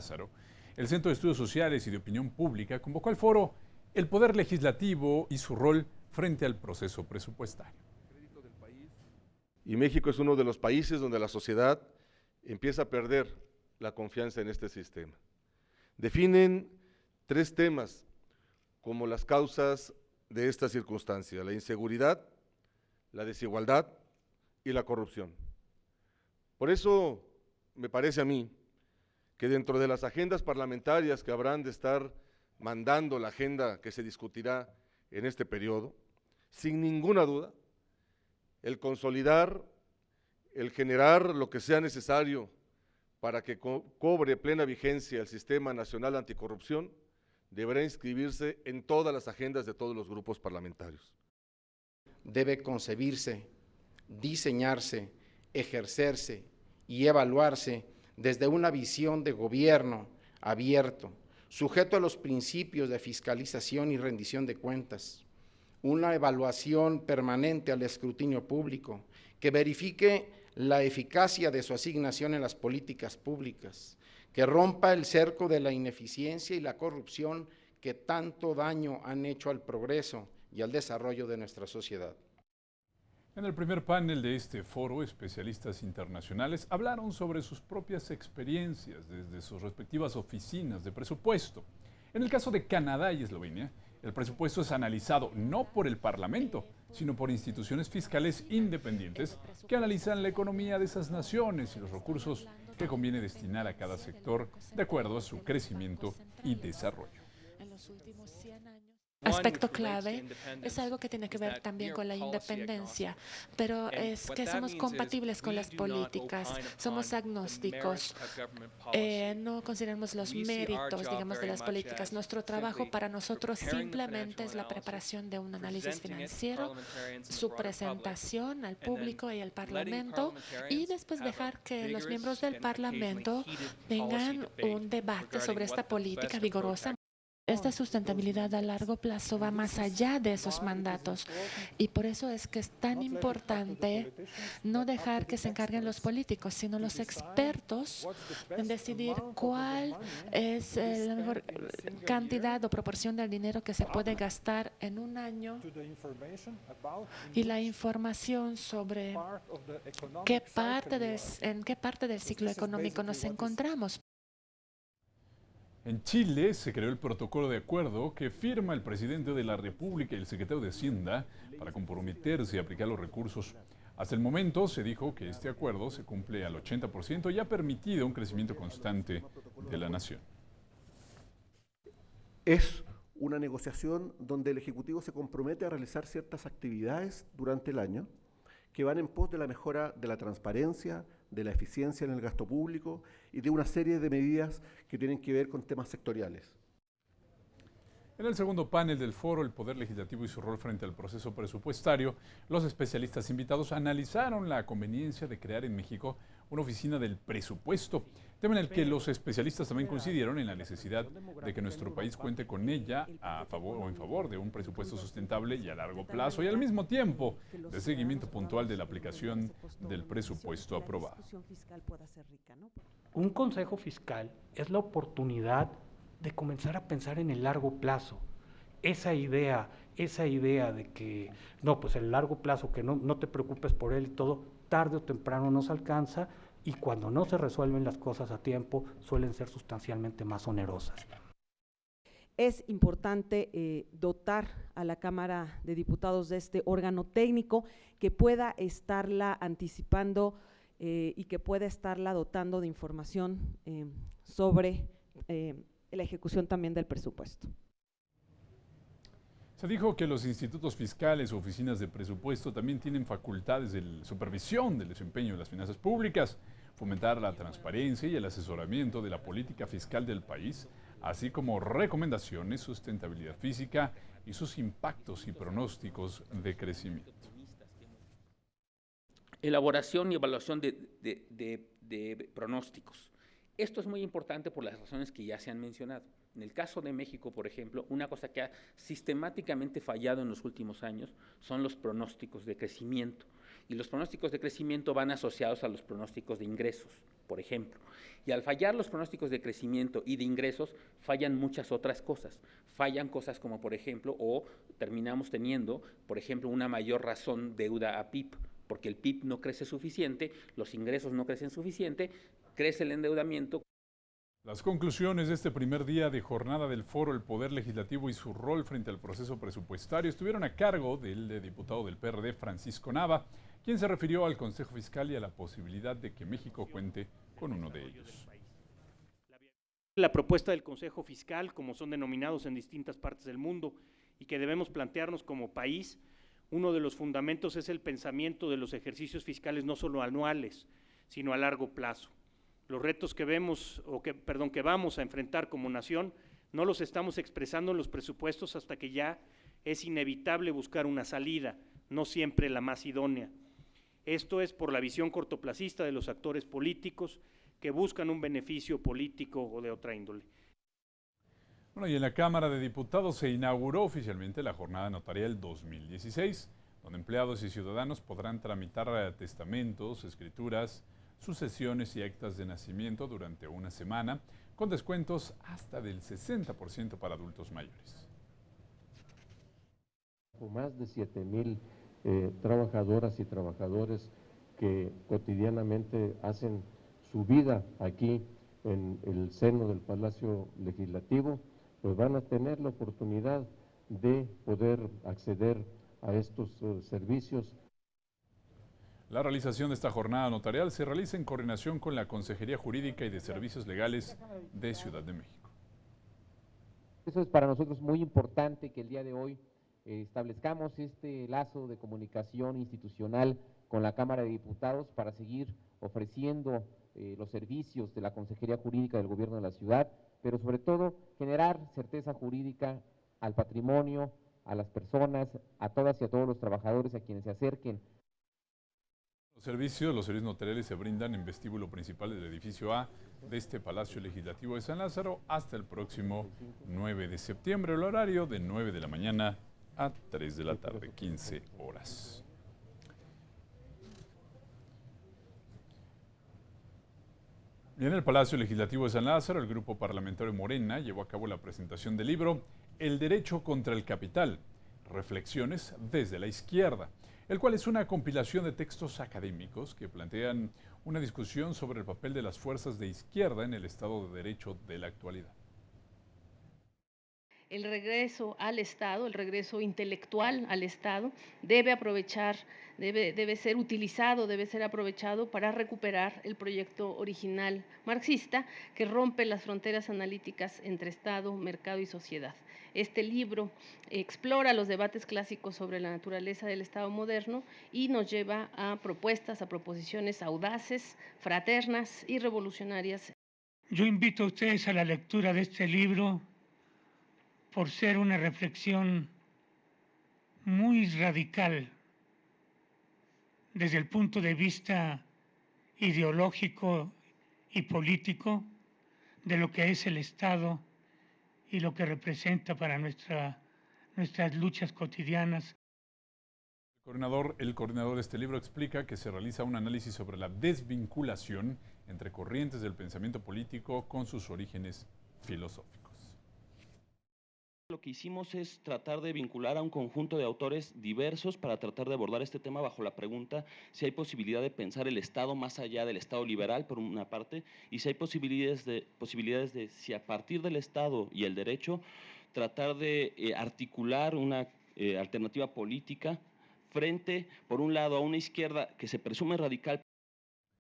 Lázaro, el Centro de Estudios Sociales y de Opinión Pública convocó al foro El Poder Legislativo y su rol frente al proceso presupuestario. Y México es uno de los países donde la sociedad empieza a perder la confianza en este sistema. Definen 3 temas como las causas de esta circunstancia: la inseguridad, la desigualdad y la corrupción. Por eso me parece a mí que dentro de las agendas parlamentarias que habrán de estar mandando la agenda que se discutirá en este periodo, sin ninguna duda, el consolidar, el generar lo que sea necesario para que cobre plena vigencia el Sistema Nacional Anticorrupción, deberá inscribirse en todas las agendas de todos los grupos parlamentarios. Debe concebirse, diseñarse, ejercerse y evaluarse desde una visión de gobierno abierto, sujeto a los principios de fiscalización y rendición de cuentas, una evaluación permanente al escrutinio público que verifique la eficacia de su asignación en las políticas públicas, que rompa el cerco de la ineficiencia y la corrupción que tanto daño han hecho al progreso y al desarrollo de nuestra sociedad. En el primer panel de este foro, especialistas internacionales hablaron sobre sus propias experiencias desde sus respectivas oficinas de presupuesto. En el caso de Canadá y Eslovenia, el presupuesto es analizado no por el Parlamento, sino por instituciones fiscales independientes que analizan la economía de esas naciones y los recursos que conviene destinar a cada sector de acuerdo a su crecimiento y desarrollo. Aspecto clave es algo que tiene que ver también con la independencia, pero es que somos compatibles con las políticas, somos agnósticos, no consideramos los méritos, digamos, de las políticas. Nuestro trabajo para nosotros simplemente es la preparación de un análisis financiero, su presentación al público y al Parlamento, y después dejar que los miembros del Parlamento tengan un debate sobre esta política vigorosa. Esta sustentabilidad a largo plazo va más allá de esos mandatos y por eso es que es tan importante no dejar que se encarguen los políticos, sino los expertos en decidir cuál es la mejor cantidad o proporción del dinero que se puede gastar en un año y la información sobre en qué parte del ciclo económico nos encontramos. En Chile se creó el protocolo de acuerdo que firma el presidente de la República y el secretario de Hacienda para comprometerse a aplicar los recursos. Hasta el momento se dijo que este acuerdo se cumple al 80% y ha permitido un crecimiento constante de la nación. Es una negociación donde el Ejecutivo se compromete a realizar ciertas actividades durante el año que van en pos de la mejora de la transparencia, de la eficiencia en el gasto público y de una serie de medidas que tienen que ver con temas sectoriales. En el segundo panel del foro, El Poder Legislativo y su rol frente al proceso presupuestario, los especialistas invitados analizaron la conveniencia de crear en México una oficina del presupuesto, tema en el que los especialistas también coincidieron en la necesidad de que nuestro país cuente con ella a favor o en favor de un presupuesto sustentable y a largo plazo y al mismo tiempo de seguimiento puntual de la aplicación del presupuesto aprobado. Un consejo fiscal es la oportunidad de comenzar a pensar en el largo plazo. Esa idea de que, no, pues el largo plazo, que no te preocupes por él y todo, tarde o temprano nos alcanza y cuando no se resuelven las cosas a tiempo suelen ser sustancialmente más onerosas. Es importante dotar a la Cámara de Diputados de este órgano técnico que pueda estarla anticipando y que pueda estarla dotando de información sobre la ejecución también del presupuesto. Se dijo que los institutos fiscales o oficinas de presupuesto también tienen facultades de supervisión del desempeño de las finanzas públicas, fomentar la transparencia y el asesoramiento de la política fiscal del país, así como recomendaciones, sustentabilidad física y sus impactos y pronósticos de crecimiento. Elaboración y evaluación de pronósticos. Esto es muy importante por las razones que ya se han mencionado. En el caso de México, por ejemplo, una cosa que ha sistemáticamente fallado en los últimos años son los pronósticos de crecimiento. y los pronósticos de crecimiento van asociados a los pronósticos de ingresos, por ejemplo. Y al fallar los pronósticos de crecimiento y de ingresos, fallan muchas otras cosas. Fallan cosas como, por ejemplo, o terminamos teniendo, por ejemplo, una mayor razón deuda a PIB, porque el PIB no crece suficiente, los ingresos no crecen suficiente, crece el endeudamiento. Las conclusiones de este primer día de jornada del Foro El Poder Legislativo y su rol frente al proceso presupuestario estuvieron a cargo del diputado del PRD, Francisco Nava, quien se refirió al Consejo Fiscal y a la posibilidad de que México cuente con uno de ellos. La propuesta del Consejo Fiscal, como son denominados en distintas partes del mundo, y que debemos plantearnos como país, uno de los fundamentos es el pensamiento de los ejercicios fiscales no solo anuales, sino a largo plazo. Los retos que que vamos a enfrentar como nación no los estamos expresando en los presupuestos hasta que ya es inevitable buscar una salida, no siempre la más idónea. Esto es por la visión cortoplacista de los actores políticos que buscan un beneficio político o de otra índole. Bueno, y en la Cámara de Diputados se inauguró oficialmente la Jornada Notarial 2016, donde empleados y ciudadanos podrán tramitar testamentos, escrituras, sucesiones y actas de nacimiento durante una semana, con descuentos hasta del 60% para adultos mayores. Con más de 7,000 trabajadoras y trabajadores que cotidianamente hacen su vida aquí en el seno del Palacio Legislativo, pues van a tener la oportunidad de poder acceder a estos servicios. La realización de esta jornada notarial se realiza en coordinación con la Consejería Jurídica y de Servicios Legales de Ciudad de México. Eso es para nosotros muy importante que el día de hoy establezcamos este lazo de comunicación institucional con la Cámara de Diputados para seguir ofreciendo los servicios de la Consejería Jurídica del Gobierno de la Ciudad, pero sobre todo generar certeza jurídica al patrimonio, a las personas, a todas y a todos los trabajadores a quienes se acerquen. Los servicios notariales se brindan en vestíbulo principal del edificio A de este Palacio Legislativo de San Lázaro hasta el próximo 9 de septiembre, el horario de 9 de la mañana a 3 de la tarde, 15 horas. Y en el Palacio Legislativo de San Lázaro, el Grupo Parlamentario Morena llevó a cabo la presentación del libro El Derecho contra el Capital, Reflexiones desde la Izquierda, el cual es una compilación de textos académicos que plantean una discusión sobre el papel de las fuerzas de izquierda en el Estado de Derecho de la actualidad. El regreso al Estado, el regreso intelectual al Estado, debe ser utilizado, debe ser aprovechado para recuperar el proyecto original marxista que rompe las fronteras analíticas entre Estado, mercado y sociedad. Este libro explora los debates clásicos sobre la naturaleza del Estado moderno y nos lleva a propuestas, a proposiciones audaces, fraternas y revolucionarias. Yo invito a ustedes a la lectura de este libro por ser una reflexión muy radical desde el punto de vista ideológico y político de lo que es el Estado y lo que representa para nuestras luchas cotidianas. El coordinador de este libro explica que se realiza un análisis sobre la desvinculación entre corrientes del pensamiento político con sus orígenes filosóficos. Lo que hicimos es tratar de vincular a un conjunto de autores diversos para tratar de abordar este tema bajo la pregunta si hay posibilidad de pensar el Estado más allá del Estado liberal, por una parte, y si hay posibilidades de si a partir del Estado y el derecho, tratar de articular una alternativa política frente, por un lado, a una izquierda que se presume radical,